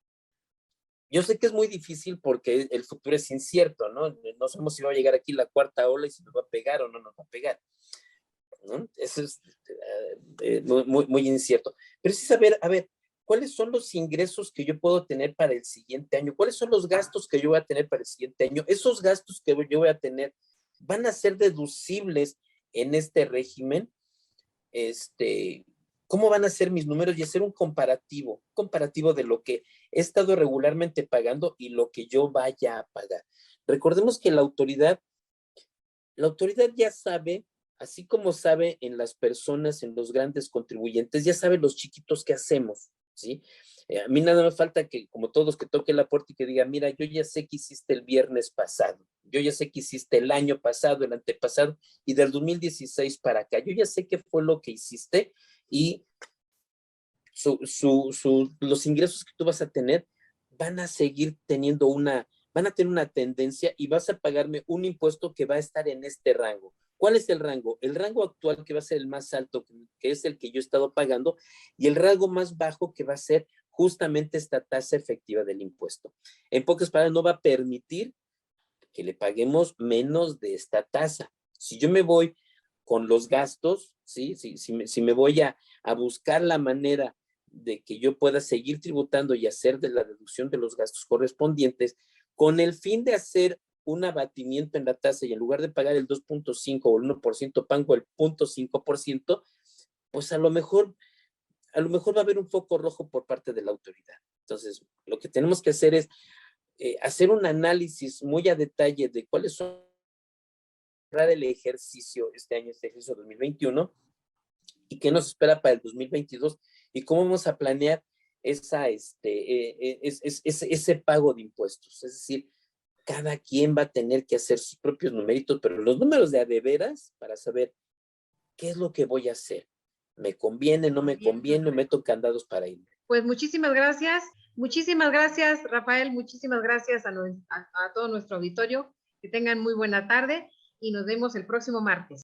Yo sé que es muy difícil porque el futuro es incierto, ¿no? No sabemos si va a llegar aquí la cuarta ola y si nos va a pegar o no nos va a pegar, ¿no? Eso es muy, muy incierto. Pero sí saber, a ver, ¿cuáles son los ingresos que yo puedo tener para el siguiente año? ¿Cuáles son los gastos que yo voy a tener para el siguiente año? Esos gastos que yo voy a tener van a ser deducibles en este régimen. ¿Cómo van a ser mis números? Y hacer un comparativo de lo que he estado regularmente pagando y lo que yo vaya a pagar. Recordemos que la autoridad ya sabe, así como sabe en las personas, en los grandes contribuyentes, ya sabe los chiquitos que hacemos, ¿sí? A mí nada me falta que, como todos, que toque la puerta y que diga, mira, yo ya sé que hiciste el viernes pasado, yo ya sé que hiciste el año pasado, el antepasado, y del 2016 para acá, yo ya sé qué fue lo que hiciste, y los ingresos que tú vas a tener van a seguir teniendo van a tener una tendencia y vas a pagarme un impuesto que va a estar en este rango. ¿Cuál es el rango? El rango actual, que va a ser el más alto, que es el que yo he estado pagando, y el rango más bajo, que va a ser justamente esta tasa efectiva del impuesto. En pocas palabras, no va a permitir que le paguemos menos de esta tasa. Si yo me voy con los gastos, ¿sí? Si me voy a buscar la manera de que yo pueda seguir tributando y hacer de la deducción de los gastos correspondientes, con el fin de hacer un abatimiento en la tasa, y en lugar de pagar el 2.5 o el 1%, pago el 0.5%, pues a lo mejor va a haber un foco rojo por parte de la autoridad. Entonces, lo que tenemos que hacer es hacer un análisis muy a detalle de cuáles son el ejercicio este año, este ejercicio 2021, y qué nos espera para el 2022, y cómo vamos a planear ese pago de impuestos. Es decir, cada quien va a tener que hacer sus propios numeritos, pero los números de a de veras, para saber qué es lo que voy a hacer. ¿Me conviene, no me conviene? ¿Meto candados para irme? Pues muchísimas gracias, Rafael, muchísimas gracias a todo nuestro auditorio. Que tengan muy buena tarde y nos vemos el próximo martes.